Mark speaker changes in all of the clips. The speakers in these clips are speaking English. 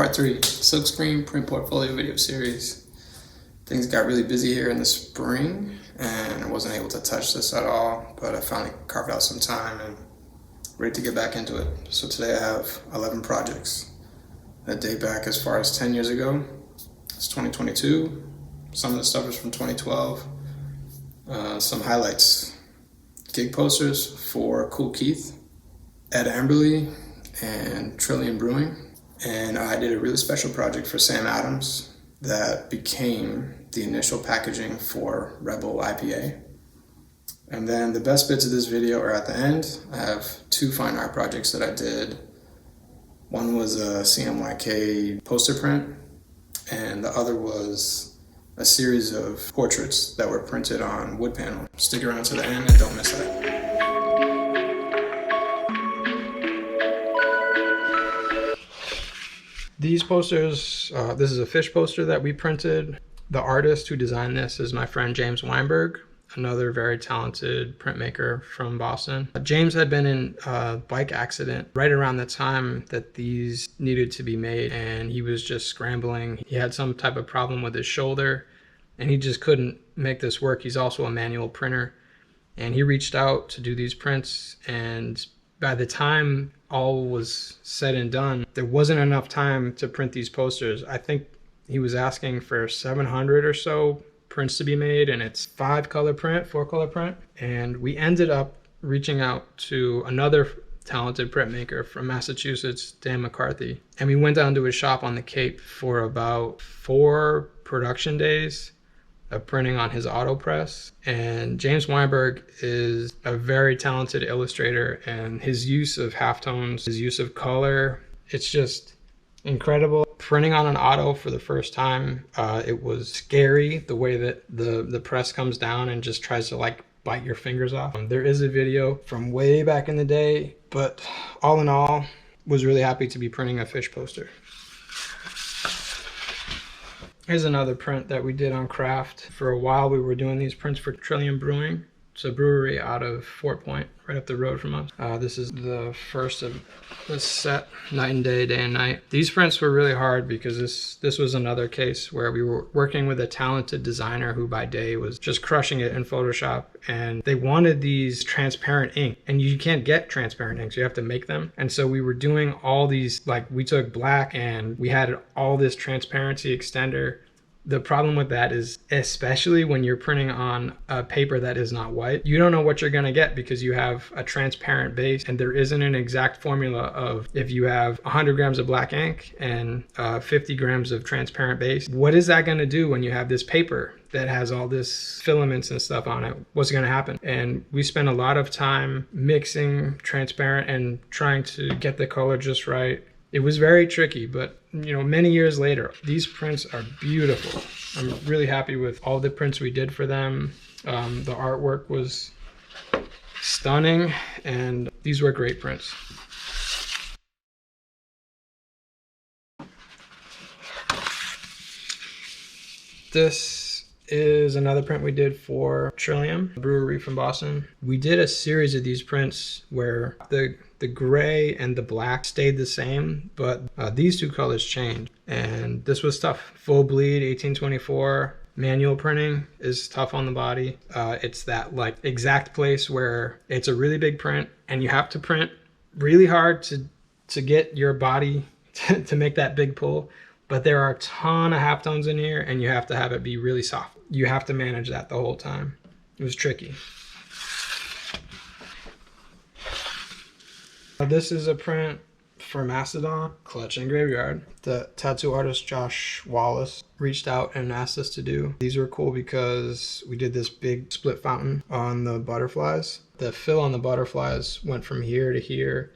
Speaker 1: Part 3, Silkscreen Print Portfolio Video Series. Things got really busy here in the spring and I wasn't able to touch this at all, but I finally carved out some time and ready to get back into it. So today I have 11 projects that date back as far as 10 years ago. It's 2022. Some of the stuff is from 2012. Some highlights. Gig posters for Kool Keith, Ed Amberly, and Trillium Brewing. And I did a really special project for Sam Adams that became the initial packaging for Rebel IPA. And then the best bits of this video are at the end. I have 2 fine art projects that I did. One was a CMYK poster print, and the other was a series of portraits that were printed on wood panel. Stick around to the end and don't miss that. These posters, this is a fish poster that we printed. The artist who designed this is my friend James Weinberg, another very talented printmaker from Boston. James had been in a bike accident right around the time that these needed to be made, and he was just scrambling. He had some type of problem with his shoulder, and he just couldn't make this work. He's also a manual printer, and he reached out to do these prints, and by the time all was said and done, there wasn't enough time to print these posters. I think he was asking for 700 or so prints to be made, and it's 4 color print. And we ended up reaching out to another talented printmaker from Massachusetts, Dan McCarthy. And we went down to his shop on the Cape for about 4 production days of printing on his auto press. And James Weinberg is a very talented illustrator, and his use of halftones, his use of color, it's just incredible. Printing on an auto for the first time, it was scary the way that the press comes down and just tries to like bite your fingers off. There is a video from way back in the day, but all in all, was really happy to be printing a fish poster. Here's another print that we did on craft. For a while we were doing these prints for Trillium Brewing. It's a brewery out of Fort Point, right up the road from us. This is the first of this set, Night and Day, Day and Night. These prints were really hard because this was another case where we were working with a talented designer who by day was just crushing it in Photoshop, and they wanted these transparent ink, and you can't get transparent inks, you have to make them. And so we were doing all these, like we took black and we had all this transparency extender. The problem with that is, especially when you're printing on a paper that is not white, you don't know what you're going to get because you have a transparent base, and there isn't an exact formula of if you have 100 grams of black ink and 50 grams of transparent base, what is that going to do when you have this paper that has all this filaments and stuff on it? What's going to happen? And we spent a lot of time mixing transparent and trying to get the color just right. It was very tricky, but you know, many years later, these prints are beautiful. I'm really happy with all the prints we did for them. The artwork was stunning, and these were great prints. This is another print we did for Trillium, a brewery from Boston. We did a series of these prints where the gray and the black stayed the same, but these 2 colors changed, and this was tough. Full bleed, 1824. Manual printing is tough on the body. It's that like exact place where it's a really big print and you have to print really hard to get your body to make that big pull. But there are a ton of halftones in here, and you have to have it be really soft. You have to manage that the whole time. It was tricky. This is a print for Mastodon, Clutch and Graveyard. The tattoo artist Josh Wallace reached out and asked us to do. These were cool because we did this big split fountain on the butterflies. The fill on the butterflies went from here to here,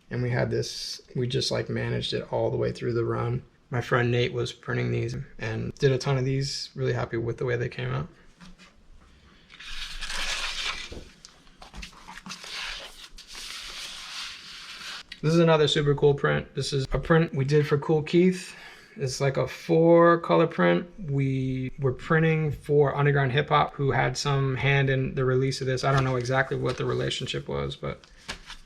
Speaker 1: and we had this, we just like managed it all the way through the run. My friend Nate was printing these and did a ton of these. Really happy with the way they came out. This is another super cool print. This is a print we did for Kool Keith. It's like a 4 color print. We were printing for Underground Hip Hop, who had some hand in the release of this. I don't know exactly what the relationship was, but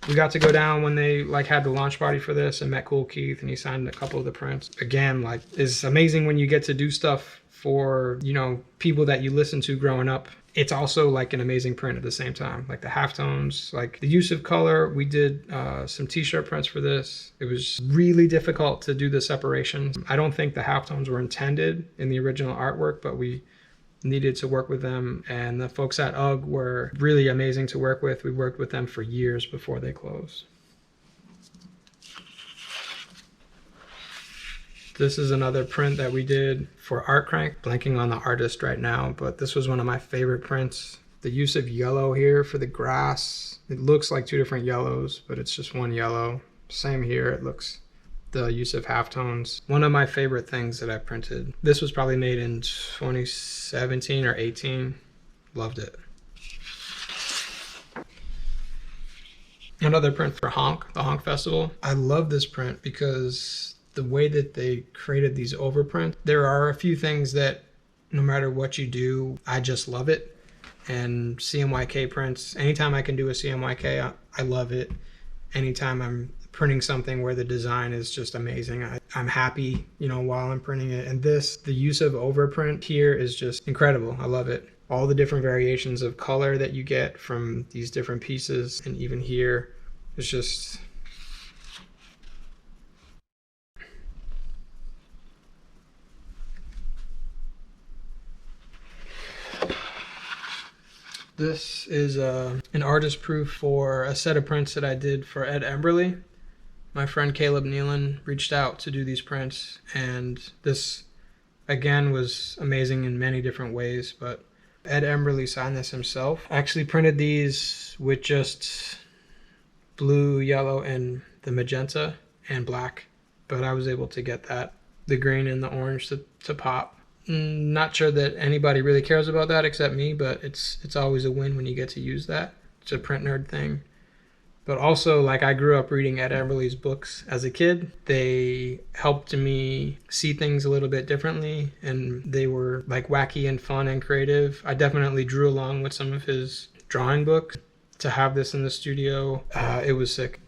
Speaker 1: We got to go down when they like had the launch party for this and met Cool Keith, and he signed a couple of the prints. Again, like, it's amazing when you get to do stuff for, you know, people that you listen to growing up. It's also like an amazing print at the same time, like the halftones, like the use of color. We did some t-shirt prints for this. It was really difficult to do the separations. I don't think the halftones were intended in the original artwork, but we needed to work with them, and the folks at UGG were really amazing to work with. We worked with them for years before they closed. This is another print that we did for Art Crank. Blanking on the artist right now, but this was one of my favorite prints. The use of yellow here for the grass. It looks like two different yellows, but it's just one yellow. Same here, it looks the use of halftones. One of my favorite things that I printed. This was probably made in 2017 or 18. Loved it. Another print for Honk, the Honk Festival. I love this print because the way that they created these overprints, there are a few things that no matter what you do, I just love it. And CMYK prints, anytime I can do a CMYK, I love it. Anytime I'm printing something where the design is just amazing, I'm happy, you know, while I'm printing it. And this, the use of overprint here is just incredible. I love it. All the different variations of color that you get from these different pieces, and even here, it's just... This is an artist proof for a set of prints that I did for Ed Emberley. My friend Caleb Nealon reached out to do these prints, and this again was amazing in many different ways, but Ed Emberley signed this himself. I actually printed these with just blue, yellow, and the magenta and black, but I was able to get the green and the orange to pop. Not sure that anybody really cares about that except me, but it's always a win when you get to use that. It's a print nerd thing. But also, like, I grew up reading Ed Emberley's books as a kid. They helped me see things a little bit differently, and they were like wacky and fun and creative. I definitely drew along with some of his drawing books. To have this in the studio, it was sick.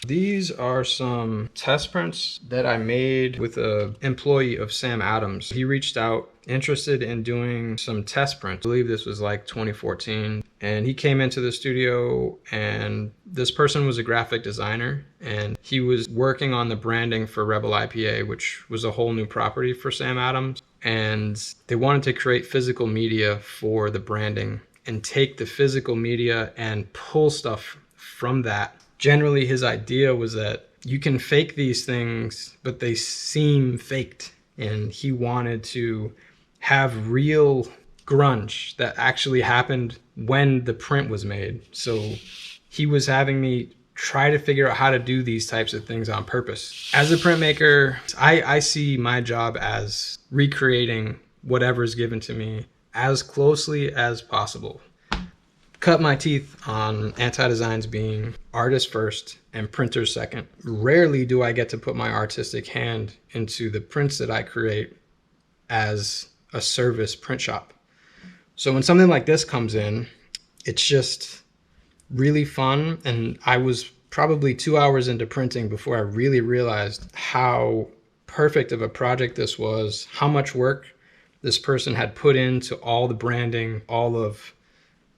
Speaker 1: These are some test prints that I made with an employee of Sam Adams. He reached out interested in doing some test prints. I believe this was like 2014. And he came into the studio, and this person was a graphic designer, and he was working on the branding for Rebel IPA, which was a whole new property for Sam Adams. And they wanted to create physical media for the branding and take the physical media and pull stuff from that. Generally, his idea was that you can fake these things, but they seem faked. And he wanted to have real grunge that actually happened when the print was made. So he was having me try to figure out how to do these types of things on purpose. As a printmaker, I see my job as recreating whatever's given to me as closely as possible. Cut my teeth on Anti-Designs being artist first and printers second. Rarely do I get to put my artistic hand into the prints that I create as a service print shop. So when something like this comes in, it's just really fun. And I was probably 2 hours into printing before I really realized how perfect of a project this was, how much work this person had put into all the branding, all of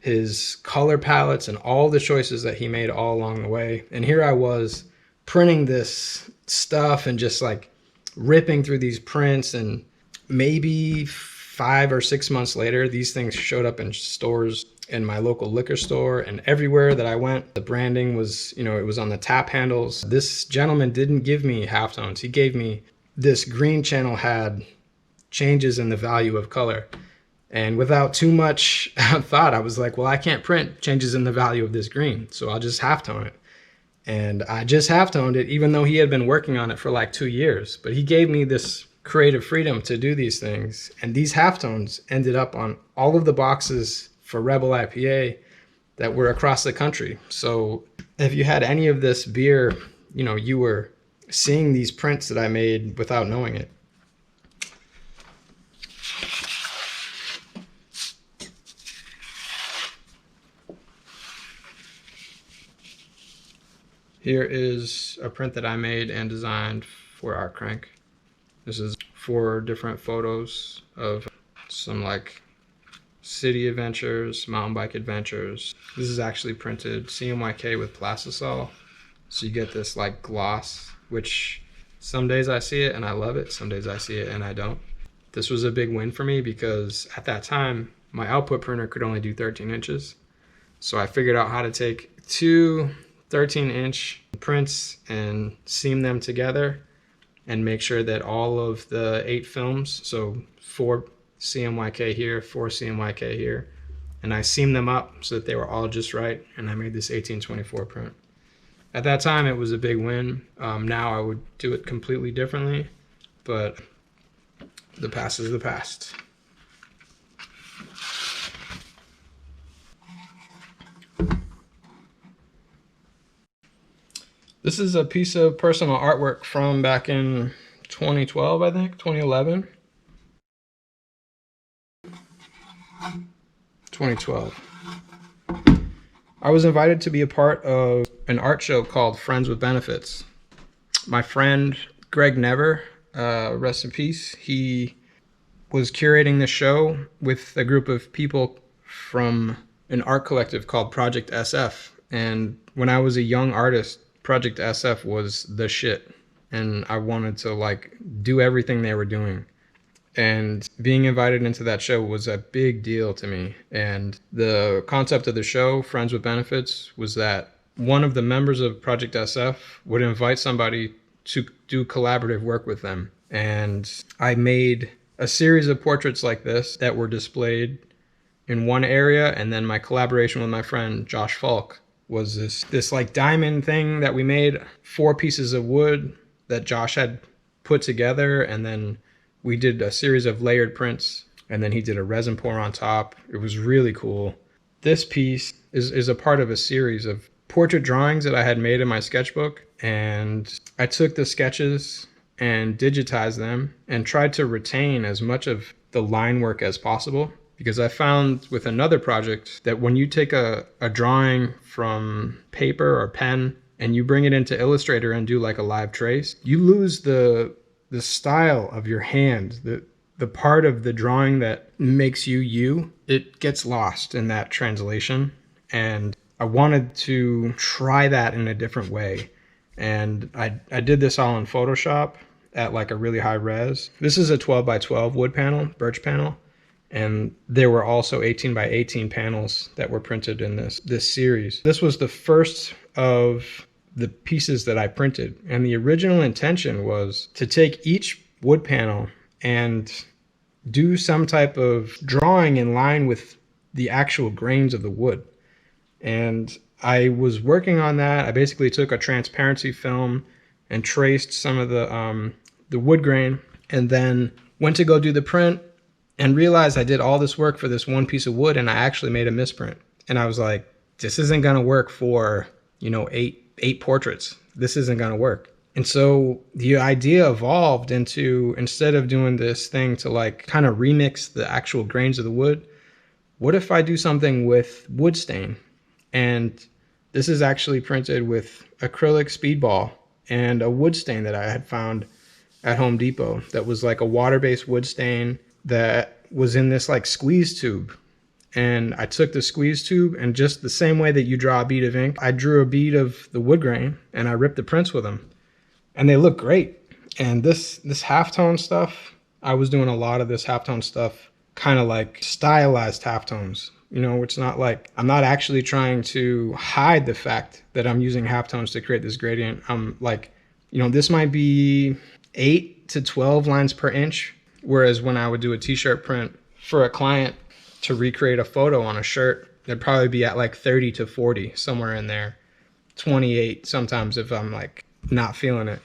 Speaker 1: his color palettes, and all the choices that he made all along the way. And here I was printing this stuff and just like ripping through these prints, and maybe 5 or 6 months later, these things showed up in stores, in my local liquor store, and everywhere that I went. The branding was, you know, it was on the tap handles. This gentleman didn't give me halftones. He gave me this green channel had changes in the value of color. And without too much thought, I was like, well, I can't print changes in the value of this green, so I'll just halftone it. And I just halftoned it, even though he had been working on it for like 2 years. But he gave me this creative freedom to do these things. And these halftones ended up on all of the boxes for Rebel IPA that were across the country. So if you had any of this beer, you know, you were seeing these prints that I made without knowing it. Here is a print that I made and designed for Art Crank. This is 4 different photos of some like city adventures, mountain bike adventures. This is actually printed CMYK with Plastisol. So you get this like gloss, which some days I see it and I love it. Some days I see it and I don't. This was a big win for me because at that time, my output printer could only do 13 inches. So I figured out how to take 2 13-inch prints and seam them together and make sure that all of the 8 films, so 4 CMYK here, 4 CMYK here, and I seamed them up so that they were all just right, and I made this 1824 print. At that time, it was a big win. Now I would do it completely differently, but the past is the past. This is a piece of personal artwork from back in 2012, I think, 2011. 2012. I was invited to be a part of an art show called Friends with Benefits. My friend Greg Never, rest in peace, he was curating the show with a group of people from an art collective called Project SF. And when I was a young artist, Project SF was the shit. And I wanted to like do everything they were doing. And being invited into that show was a big deal to me. And the concept of the show, Friends with Benefits, was that one of the members of Project SF would invite somebody to do collaborative work with them. And I made a series of portraits like this that were displayed in one area. And then my collaboration with my friend Josh Falk was this like diamond thing that we made, 4 pieces of wood that Josh had put together, and then we did a series of layered prints, and then he did a resin pour on top. It was really cool. This piece is a part of a series of portrait drawings that I had made in my sketchbook, and I took the sketches and digitized them and tried to retain as much of the line work as possible. Because I found with another project that when you take a drawing from paper or pen and you bring it into Illustrator and do like a live trace, you lose the style of your hand, the part of the drawing that makes you, it gets lost in that translation. And I wanted to try that in a different way. And I did this all in Photoshop at like a really high res. This is a 12 by 12 wood panel, birch panel. And there were also 18 by 18 panels that were printed in this series. This was the first of the pieces that I printed. And the original intention was to take each wood panel and do some type of drawing in line with the actual grains of the wood. And I was working on that. I basically took a transparency film and traced some of the wood grain, and then went to go do the print and realized I did all this work for this one piece of wood, and I actually made a misprint. And I was like, this isn't gonna work for, 8 portraits. This isn't gonna work. And so the idea evolved into, instead of doing this thing to like kind of remix the actual grains of the wood, what if I do something with wood stain? And this is actually printed with acrylic speedball and a wood stain that I had found at Home Depot that was like a water-based wood stain that was in this like squeeze tube. And I took the squeeze tube, and just the same way that you draw a bead of ink, I drew a bead of the wood grain and I ripped the prints with them, and they look great. And this halftone stuff, I was doing a lot of this halftone stuff, kind of like stylized halftones. It's not like, I'm not actually trying to hide the fact that I'm using halftones to create this gradient. I'm like, this might be 8 to 12 lines per inch. Whereas when I would do a t-shirt print for a client to recreate a photo on a shirt, it'd probably be at like 30 to 40, somewhere in there. 28 sometimes if I'm like not feeling it,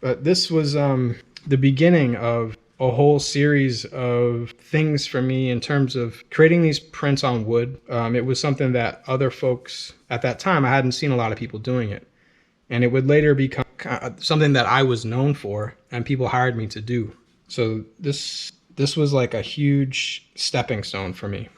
Speaker 1: But this was the beginning of a whole series of things for me in terms of creating these prints on wood. It was something that other folks at that time, I hadn't seen a lot of people doing it. And it would later become something that I was known for and people hired me to do. So this was like a huge stepping stone for me.